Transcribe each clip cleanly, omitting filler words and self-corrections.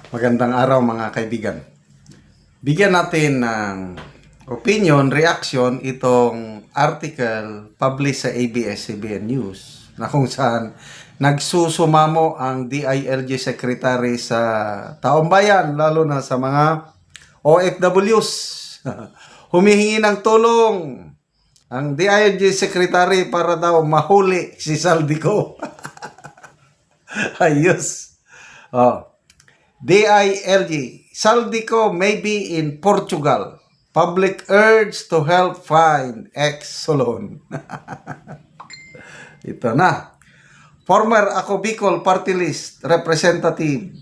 Magandang araw mga kaibigan. Bigyan natin ng opinion, reaction itong article published sa ABS-CBN News na kung saan nagsusumamo ang DILG Secretary sa taong bayan, lalo na sa mga OFWs. Humihingi ng tulong ang DILG Secretary para daw mahuli si Saldico. Ayos. Oh. DILG, Saldico may be in Portugal. Public urge to help find ex-Solon. Ito na. Former Ako Bicol Party List Representative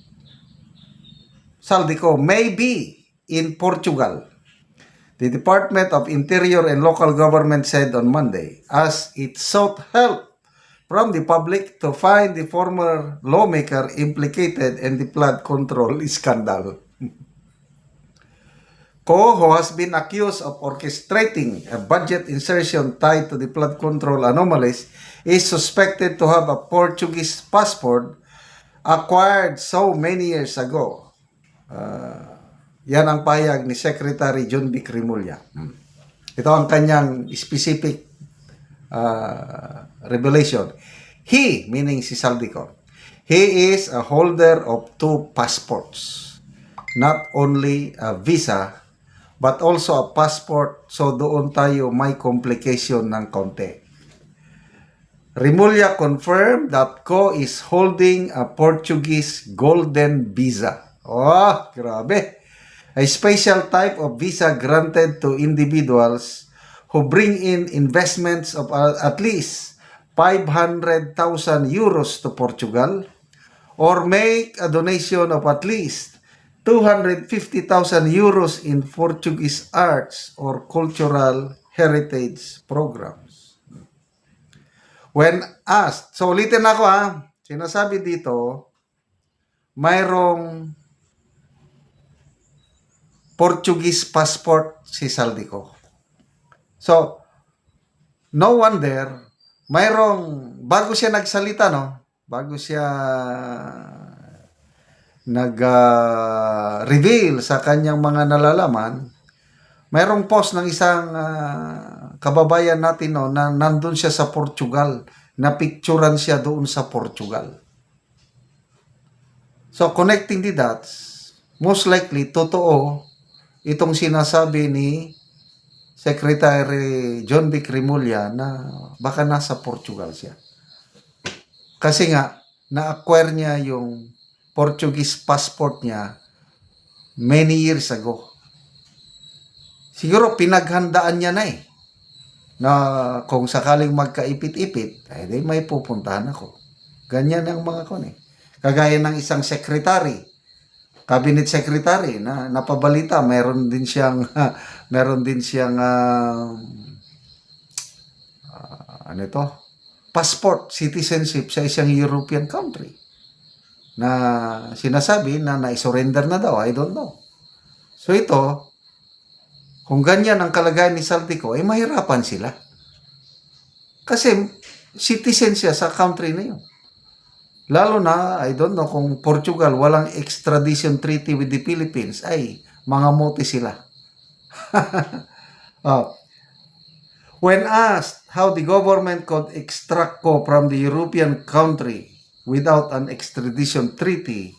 Saldico may be in Portugal. The Department of Interior and Local Government said on Monday as it sought help from the public to find the former lawmaker implicated in the flood control scandal. Ko, who has been accused of orchestrating a budget insertion tied to the flood control anomalies, is suspected to have a Portuguese passport acquired so many years ago. Yan ang payag ni Secretary John B. Cremulya. Ito ang kanyang specific revelation. He, meaning si Saldico, he is a holder of 2 passports. Not only a visa, but also a passport. So doon tayo may complication ng konti. Remulla confirmed that Ko is holding a Portuguese golden visa. Oh, grabe. A special type of visa granted to individuals who bring in investments of at least 500,000 euros to Portugal or make a donation of at least 250,000 euros in Portuguese arts or cultural heritage programs. When asked, so ulitin ako sinasabi dito, mayroong Portuguese passport si Saldico. So, no wonder, bago siya nagsalita, bago siya nag-reveal sa kanyang mga nalalaman, mayroong post ng isang kababayan natin na nandun siya sa Portugal, na picturean siya doon sa Portugal. So, connecting the dots, most likely, totoo itong sinasabi ni Secretary John B. Cremulya na baka nasa Portugal siya. Kasi nga, na-acquire niya yung Portuguese passport niya many years ago. Siguro pinaghandaan niya na na kung sakaling magkaipit-ipit, di may pupuntahan ako. Ganyan ang mga Kagaya ng isang secretary, cabinet secretary na napabalita, meron din siyang passport, citizenship sa isang European country na sinasabi na na-surrender na daw. I don't know. So ito, kung ganyan ang kalagayan ni Saldico, mahirapan sila. Kasi citizen siya sa country na yun. Lalo na, I don't know, kung Portugal walang extradition treaty with the Philippines, mga mote sila. When asked how the government could extract Ko from the European country without an extradition treaty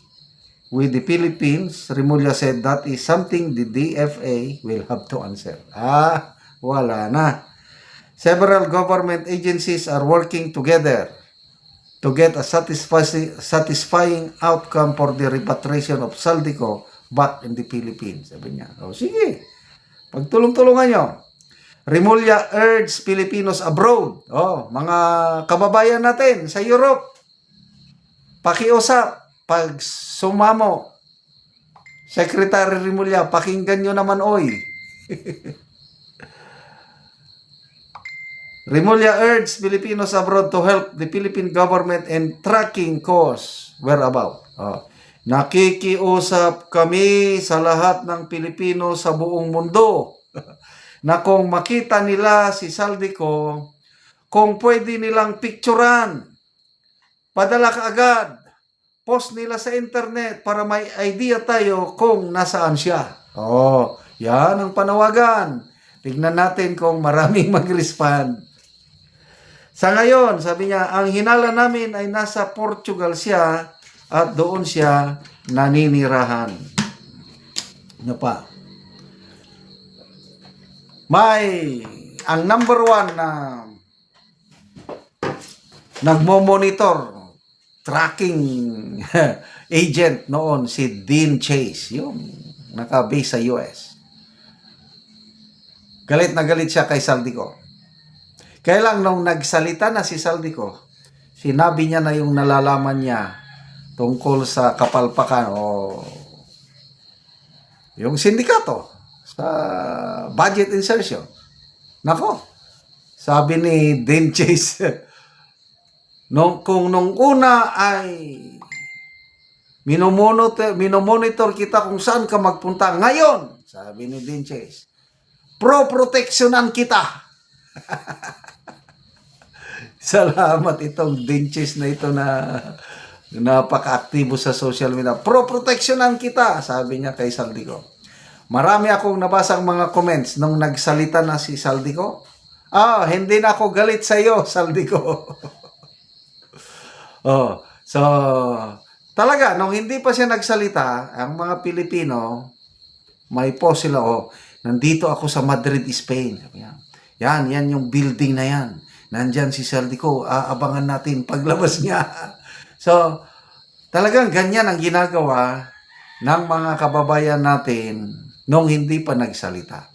with the Philippines, Remulla said that is something the DFA will have to answer. Wala na. Several government agencies are working together to get a satisfying outcome for the repatriation of Saldico back in the Philippines. Sabi niya, sige, pagtulong-tulungan nyo. Remulla urged Filipinos abroad. Mga kababayan natin sa Europe, pakiusap, pag sumamo, Secretary Remulla, pakinggan nyo naman, Remulla urged Filipinos abroad to help the Philippine government in tracking Ko's whereabouts. Nakikiusap kami sa lahat ng Pilipino sa buong mundo na kung makita nila si Saldico, kung pwede nilang picturean, padala ka agad post nila sa internet para may idea tayo kung nasaan siya. Oh, yan ang panawagan. Tignan natin kung maraming mag-respond. Sa ngayon, sabi niya, ang hinala namin ay nasa Portugal siya at doon siya naninirahan. Ano pa? Ang number one na nagmo-monitor, tracking agent noon, si Dean Chase, yung naka-base sa US. Galit na galit siya kay Saldico. Kaya lang nung nagsalita na si Saldico, sinabi niya na yung nalalaman niya tungkol sa kapalpakan o yung sindikato sa budget insertion. Nako, sabi ni Dean Chase, kung nung una ay minomonitor kita kung saan ka magpunta, ngayon, sabi ni Dean Chase, pro-protectionan kita. Salamat itong Dean Chase na ito na napaka-aktibo sa social media. Pro-protectionan kita, sabi niya kay Saldico. Marami akong nabasang mga comments nung nagsalita na si Saldico. Hindi na ako galit sa iyo, Saldico. So, talaga, nung hindi pa siya nagsalita, ang mga Pilipino, may post sila, nandito ako sa Madrid, Spain. Yan yung building na yan. Nandyan si Saldico, abangan natin paglabas niya. So, talagang ganyan ang ginagawa ng mga kababayan natin nung hindi pa nagsalita.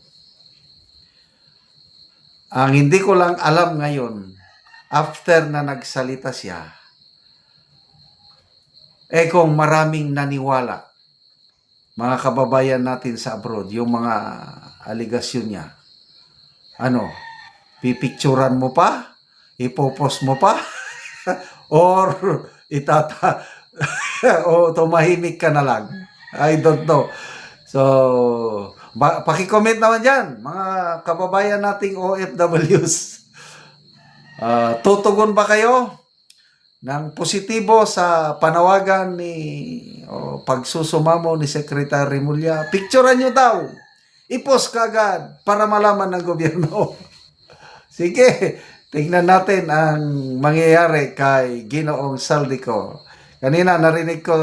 Ang hindi ko lang alam ngayon, after na nagsalita siya, kung maraming naniwala, mga kababayan natin sa abroad, yung mga aligasyon niya, pipicturan mo pa? Ipopost mo pa? Or o tumahimik ka na lang? I don't know. So, paki-comment naman dyan, mga kababayan nating OFWs. Tutugon ba kayo ng positibo sa panawagan pagsusumamo ni Secretary Remulla? Picturean nyo daw. I-post kagad para malaman ng gobyerno. Sige, tingnan natin ang mangyayari kay Ginoong Saldico. Kanina narinig ko,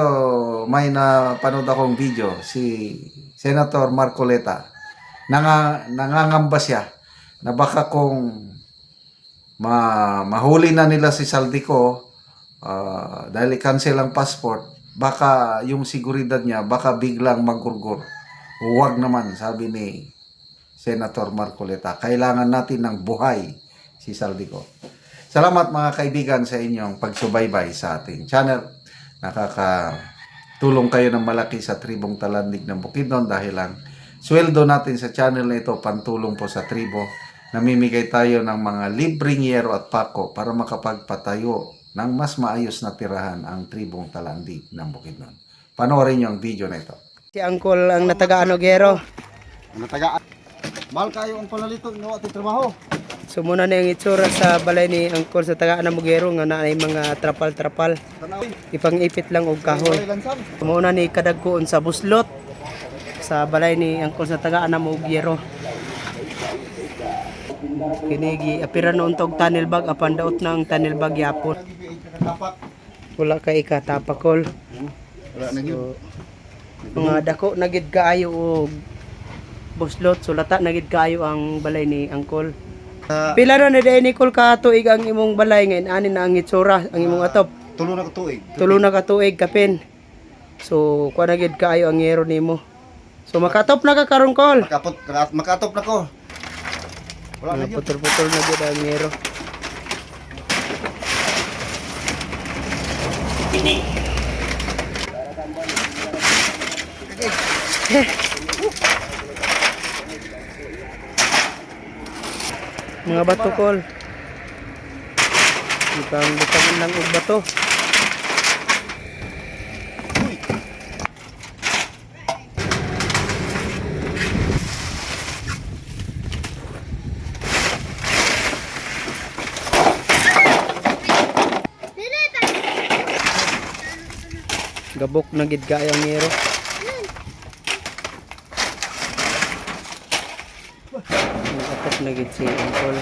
may napanood akong video, si Senator Marcoleta. Nangangamba siya na baka kung mahuli na nila si Saldico, dahil i-cancel ang passport, baka yung seguridad niya, baka biglang magurgur. Huwag naman, sabi ni Senator Marcoleta. Kailangan natin ng buhay si Saldico. Salamat mga kaibigan sa inyong pagsubaybay sa ating channel. Nakakatulong kayo ng malaki sa tribong Talandig ng Bukidnon dahil lang sweldo natin sa channel na ito pantulong po sa tribo. Namimigay tayo ng mga libreng yero at pako para makapagpatayo ng mas maayos na tirahan ang tribong Talandig ng Bukidnon. Panoorin niyo ang video na ito. Si Angkol ang natagaan og gero. Natagaan. Mahal kayo ang palalito ng ating trabaho. So muna na yung itsura sa balay ni Angkol sa tagaan ng Mugero nga naay mga trapal-trapal. Ipang-ipit lang og kahoy. Muna ni kadagkoon sa buslot sa balay ni Angkol sa tagaan ng Mugero. Kinigi apira noon tog tunnel bag apan daot na ang tunnel bag yapon. Wala kay ikatapakol. So, mga dako nagid kaayo og buslot sulata nagid kaayo ang balay ni Angkol. Pila na ni Nicole ka tuig ang imong balay ngayon ani na ang itsura ang imong atop. Tulo na katuig. Tulo na ka tuig kapin. So kuha na gid kaayo ang yero nimo. So makatop na ka karon Kol. Makatop na ko. Wala na yun. Putol-putol na gid ang yero. Mga bato Kol. Ibang butangan lang og bato. Sabok na gid kaayo ang ngero. Nag-atop na gid si Uncle.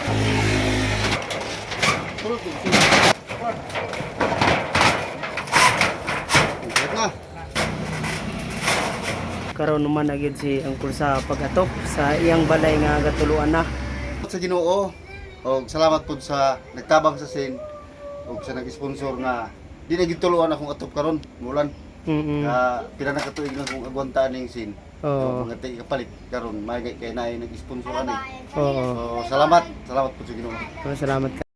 Na. Karon naman na gid si Uncle sa pag-atop sa iyang balay nga gatuluan na. Sa Ginoo, og salamat pud sa nagtabang sa sin og sa nag-sponsor nga di na gituluan akong atop karon, mulan. Pila na katuig na kung agwantaan ning sin. Oo. Mga tig kapalit karon may kay naay nag-sponsor ani. Oo. So salamat pud sa Ginoo. Salamat ka.